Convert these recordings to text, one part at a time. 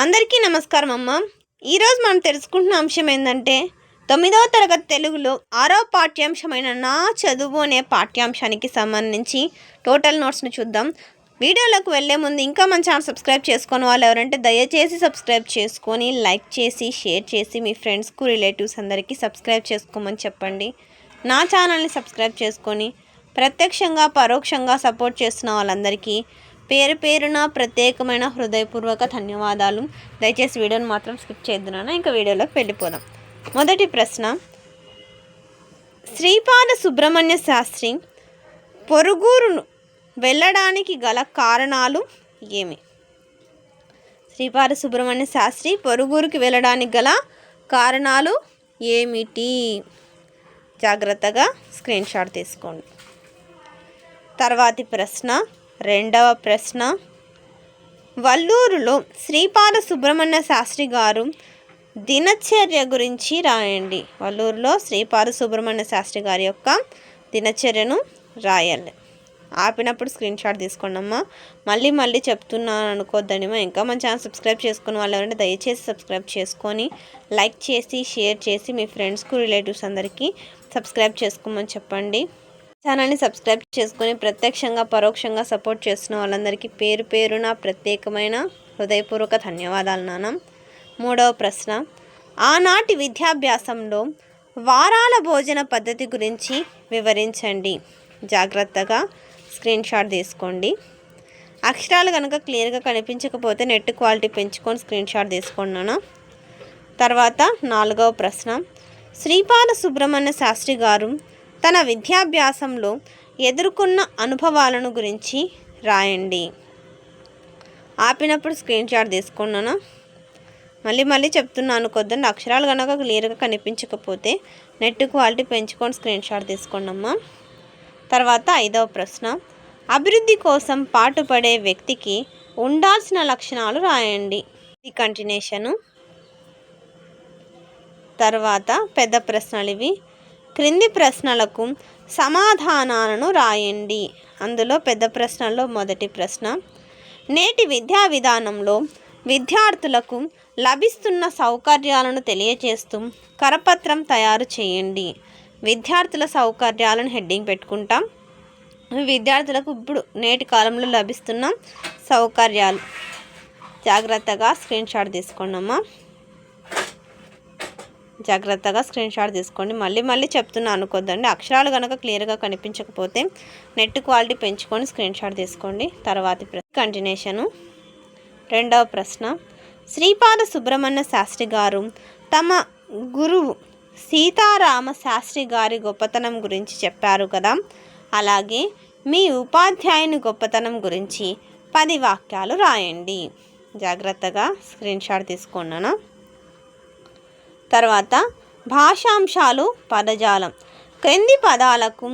అందరికీ నమస్కారం అమ్మ. ఈరోజు మనం తెలుసుకుంటున్న అంశం ఏంటంటే 9వ తరగతి తెలుగులో 6వ పాఠ్యాంశమైన నా చదువు అనే పాఠ్యాంశానికి సంబంధించి టోటల్ నోట్స్ని చూద్దాం. వీడియోలోకి వెళ్ళే ముందు ఇంకా మన ఛానల్ సబ్స్క్రైబ్ చేసుకుని వాళ్ళు ఎవరంటే దయచేసి సబ్స్క్రైబ్ చేసుకొని లైక్ చేసి షేర్ చేసి మీ ఫ్రెండ్స్కు రిలేటివ్స్ అందరికీ సబ్స్క్రైబ్ చేసుకోమని చెప్పండి. నా ఛానల్ని సబ్స్క్రైబ్ చేసుకొని ప్రత్యక్షంగా పరోక్షంగా సపోర్ట్ చేస్తున్న వాళ్ళందరికీ పేరు పేరున ప్రత్యేకమైన హృదయపూర్వక ధన్యవాదాలు. దయచేసి వీడియోని మాత్రం స్కిప్ చేద్దునా. ఇంకా వీడియోలోకి వెళ్ళిపోదాం. మొదటి ప్రశ్న, శ్రీపాద సుబ్రహ్మణ్య శాస్త్రి పొరుగురును వెళ్ళడానికి గల కారణాలు ఏమి? శ్రీపాద సుబ్రహ్మణ్య శాస్త్రి పొరుగురికి వెళ్ళడానికి గల కారణాలు ఏమిటి? జాగ్రత్తగా స్క్రీన్ షాట్ తీసుకోండి. తర్వాతి ప్రశ్న, రెండవ ప్రశ్న, వల్లూరులో శ్రీపాద సుబ్రహ్మణ్య శాస్త్రి గారు దినచర్య గురించి రాయండి. వల్లూరులో శ్రీపాద సుబ్రహ్మణ్య శాస్త్రి గారి యొక్క దినచర్యను రాయాలి. ఆపినప్పుడు స్క్రీన్ షాట్ తీసుకోండి అమ్మా. మళ్ళీ చెప్తున్నాను అనుకోద్దండిమా. ఇంకా మన ఛానల్ సబ్స్క్రైబ్ చేసుకుని వాళ్ళు ఎవరంటే దయచేసి సబ్స్క్రైబ్ చేసుకొని లైక్ చేసి షేర్ చేసి మీ ఫ్రెండ్స్కు రిలేటివ్స్ అందరికీ సబ్స్క్రైబ్ చేసుకోమని చెప్పండి. ఛానల్ని సబ్స్క్రైబ్ చేసుకొని ప్రత్యక్షంగా పరోక్షంగా సపోర్ట్ చేస్తున్న వాళ్ళందరికీ పేరు పేరున ప్రత్యేకమైన హృదయపూర్వక ధన్యవాదాలు నాన్న. మూడవ ప్రశ్న, ఆనాటి విద్యాభ్యాసంలో వారాల భోజన పద్ధతి గురించి వివరించండి. జాగ్రత్తగా స్క్రీన్ షాట్ తీసుకోండి. అక్షరాలు కనుక క్లియర్గా కనిపించకపోతే నెట్ క్వాలిటీ పెంచుకొని స్క్రీన్ షాట్ తీసుకోండి నాన్న. తర్వాత నాలుగవ ప్రశ్న, శ్రీపాద సుబ్రహ్మణ్య శాస్త్రి గారు తన విద్యాభ్యాసంలో ఎదుర్కొన్న అనుభవాలను గురించి రాయండి. ఆపినప్పుడు స్క్రీన్ షాట్ తీసుకున్నాను. మళ్ళీ చెప్తున్నాను అనుకోద్దండి. అక్షరాలు కనుక క్లియర్గా కనిపించకపోతే నెట్ క్వాలిటీ పెంచుకొని స్క్రీన్ షాట్ తీసుకోండి అమ్మా. తర్వాత ఐదవ ప్రశ్న, అభివృద్ధి కోసం పాటుపడే వ్యక్తికి ఉండాల్సిన లక్షణాలు రాయండి. ఇది కంటిన్యూషను. తర్వాత పెద్ద ప్రశ్నలు ఇవి. క్రింది ప్రశ్నలకు సమాధానాలను రాయండి. అందులో పెద్ద ప్రశ్నల్లో మొదటి ప్రశ్న, నేటి విద్యా విధానంలో విద్యార్థులకు లభిస్తున్న సౌకర్యాలను తెలియజేస్తూ కరపత్రం తయారు చేయండి. విద్యార్థుల సౌకర్యాలను హెడ్డింగ్ పెట్టుకుంటాం. విద్యార్థులకు ఇప్పుడు నేటి కాలంలో లభిస్తున్న సౌకర్యాలు. జాగ్రత్తగా స్క్రీన్ షాట్ తీసుకోండి అమ్మా. జాగ్రత్తగా స్క్రీన్ షాట్ తీసుకోండి. మళ్ళీ చెప్తున్నా అనుకోద్దండి. అక్షరాలు కనుక క్లియర్గా కనిపించకపోతే నెట్ క్వాలిటీ పెంచుకొని స్క్రీన్ షాట్ తీసుకోండి. తర్వాతి కంటిన్యూషను. రెండవ ప్రశ్న, శ్రీపాద సుబ్రహ్మణ్య శాస్త్రి గారు తమ గురువు సీతారామ శాస్త్రి గారి గొప్పతనం గురించి చెప్పారు కదా, అలాగే మీ ఉపాధ్యాయుని గొప్పతనం గురించి 10 వాక్యాలు రాయండి. జాగ్రత్తగా స్క్రీన్ షాట్ తీసుకున్నాను. తర్వాత భాషాంశాలు, పదజాలం. క్రింది పదాలకు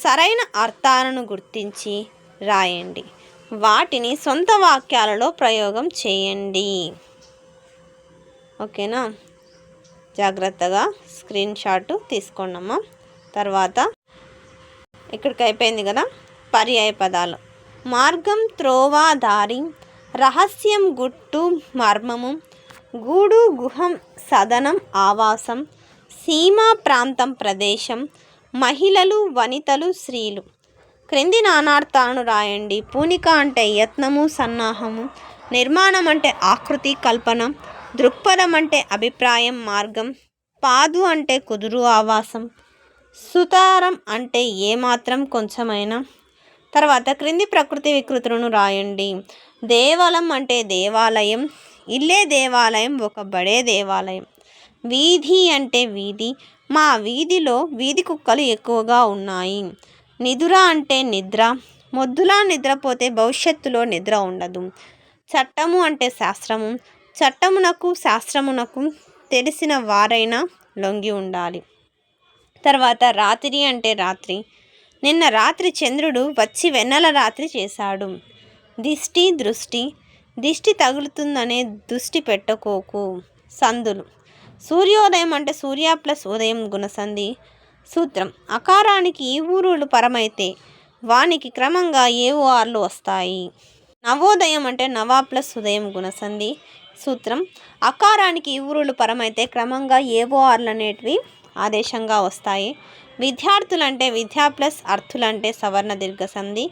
సరైన అర్థాలను గుర్తించి రాయండి. వాటిని సొంత వాక్యాలలో ప్రయోగం చేయండి. ఓకేనా? జాగ్రత్తగా స్క్రీన్ షాట్ తీసుకోండమ్మా. తర్వాత ఇక్కడికి అయిపోయింది కదా. పర్యాయ పదాలు. మార్గం, త్రోవ, దారి, రహస్యం, గుట్టు, మర్మము, గూడు, గుహం, సదనం, ఆవాసం, సీమ, ప్రాంతం, ప్రదేశం, మహిళలు, వనితలు, స్త్రీలు. క్రింది నానార్థాలను రాయండి. పూనిక అంటే యత్నము, సన్నాహము. నిర్మాణం అంటే ఆకృతి, కల్పన. దృక్పథం అంటే అభిప్రాయం, మార్గం. పాదు అంటే కుదురు, ఆవాసం. సుతారం అంటే ఏమాత్రం, కొంచెమైనా. తర్వాత క్రింది ప్రకృతి వికృతులను రాయండి. దేవాలయం అంటే దేవాలయం, ఇల్లే దేవాలయం, ఒక బడే దేవాలయం. వీధి అంటే వీధి, మా వీధిలో వీధి కుక్కలు ఎక్కువగా ఉన్నాయి. నిదుర అంటే నిద్ర, మొద్దులా నిద్రపోతే భవిష్యత్తులో నిద్ర ఉండదు. చట్టము అంటే శాస్త్రము, చట్టమునకు శాస్త్రమునకు తెలిసిన వారైనా లొంగి ఉండాలి. తర్వాత రాత్రి అంటే రాత్రి, నిన్న రాత్రి చంద్రుడు వచ్చి వెన్నెల రాత్రి చేశాడు. దిష్టి, దృష్టి, దిష్టి తగులుతుందనే దృష్టి పెట్టుకోకు. సందులు. సూర్యోదయం అంటే సూర్య ప్లస్ ఉదయం గుణసంధి. సూత్రం. అకారానికి ఈ ఊరులు పరమైతే వానికి క్రమంగా ఏ ఊర్లు వస్తాయి. నవోదయం అంటే నవా ప్లస్ ఉదయం గుణసంధి. సూత్రం అకారానికి ఊరులు పరమైతే క్రమంగా ఏవోఆర్లు అనేటివి ఆదేశంగా వస్తాయి. విద్యార్థులంటే విద్యా ప్లస్ అర్థులంటే సవర్ణ దీర్ఘ సంధి.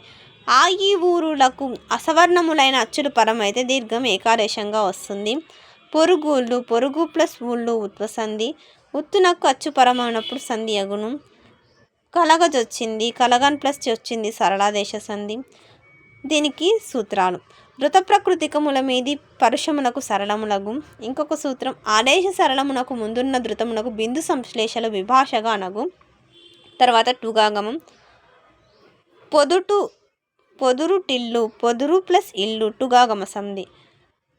ఆ ఈ ఊరులకు అసవర్ణములైన అచ్చులు పరమైతే దీర్ఘం ఏకాదేశంగా వస్తుంది. పొరుగుళ్ళు పొరుగు ప్లస్ ఊళ్ళు ఉత్వసంధి. ఉత్తునకు అచ్చు పరమైనప్పుడు సంధి అగును. కలగజొచ్చింది కలగన్ ప్లస్ వచ్చింది సరళాదేశ సంధి. దీనికి సూత్రాలు ధృత ప్రకృతికముల మీది పరుషమునకు సరళములగు. ఇంకొక సూత్రం ఆదేశ సరళమునకు ముందున్న ధృతమునకు బిందు సంశ్లేషలు విభాషగా అనగు. తర్వాత టుగాగమం పొదురుటిల్లు పొదురు ప్లస్ ఇల్లు టుగాగమ సంధి.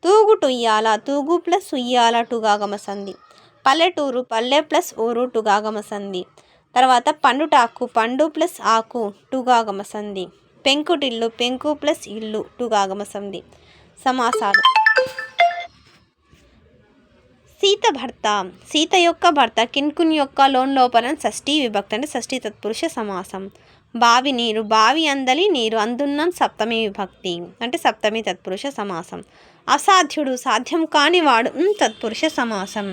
తూగుటుయ్యాల తూగు ప్లస్ ఉయ్యాల టుగాగమ సంధి. పల్లెటూరు పల్లె ప్లస్ ఊరు టుగాగమ సంధి. తర్వాత పండుటాకు పండు ప్లస్ ఆకు టుగాగమ సంధి. పెంకుటిల్లు పెంకు ప్లస్ ఇల్లు టుగాగమ సంధి. సమాసాలు సీత భర్త సీత యొక్క భర్త కిన్కున్ యొక్క లోన్ లోపల షష్ఠీ విభక్తి అంటే షష్ఠీ తత్పురుష సమాసం. బావి నీరు బావి అందలి నీరు అందున్న సప్తమి విభక్తి అంటే సప్తమి తత్పురుష సమాసం. అసాధ్యుడు సాధ్యం కానివాడు తత్పురుష సమాసం.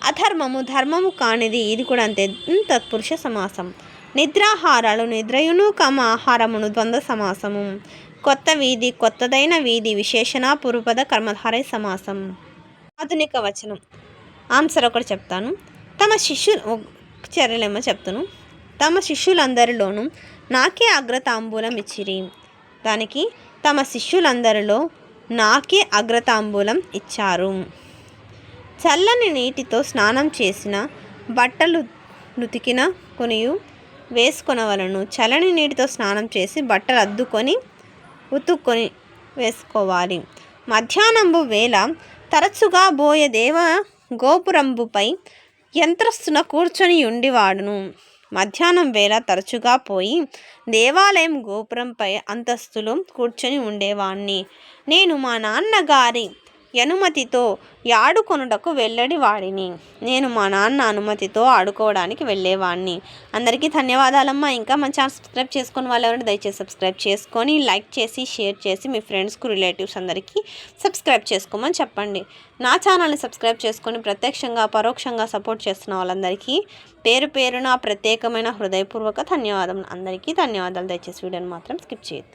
అధర్మము ధర్మము కానిది ఇది కూడా అంతే తత్పురుష సమాసం. నిద్రాహారాలు నిద్రయును ఆహారమును ద్వంద్వ సమాసము. కొత్త వీధి కొత్తదైన వీధి విశేషణ పూర్వపద కర్మధారయ సమాసం. ఆధునిక వచనం ఆన్సర్ ఒకటి చెప్తాను. తమ శిష్యులు చర్యలేమో చెప్తాను. తమ శిష్యులందరిలోనూ నాకే అగ్రతాంబూలం ఇచ్చిరి. దానికి తమ శిష్యులందరిలో నాకే అగ్రతాంబూలం ఇచ్చారు. చల్లని నీటితో స్నానం చేసిన బట్టలు నుతికిన కొనియు వేసుకొనవలను. చల్లని నీటితో స్నానం చేసి బట్టలు అద్దుకొని ఉతుక్కొని వేసుకోవాలి. మధ్యాహ్నంబు వేళ తరచుగా బోయ దేవ గోపురంబుపై యంత్రస్తున కూర్చొని ఉండివాడును. మధ్యాహ్నం వేళ తరచుగా పోయి దేవాలయం గోపురంపై అంతస్తులో కూర్చొని ఉండేవాణ్ణి. నేను మా నాన్నగారి అనుమతితో ఆడుకొనుటకు వెళ్ళేవాడిని. నేను మా నాన్న అనుమతితో ఆడుకోవడానికి వెళ్ళేవాడిని. అందరికీ ధన్యవాదాలమ్మా. ఇంకా మన ఛానల్ సబ్స్క్రైబ్ చేసుకుని వాళ్ళు ఎవరైనా దయచేసి సబ్స్క్రైబ్ చేసుకొని లైక్ చేసి షేర్ చేసి మీ ఫ్రెండ్స్కు రిలేటివ్స్ అందరికీ సబ్స్క్రైబ్ చేసుకోమని చెప్పండి. నా ఛానల్ని సబ్స్క్రైబ్ చేసుకొని ప్రత్యక్షంగా పరోక్షంగా సపోర్ట్ చేస్తున్న వాళ్ళందరికీ పేరు పేరున ప్రత్యేకమైన హృదయపూర్వక ధన్యవాదములు. అందరికీ ధన్యవాదాలు. దయచేసి వీడియోని మాత్రం స్కిప్ చేయొద్దు.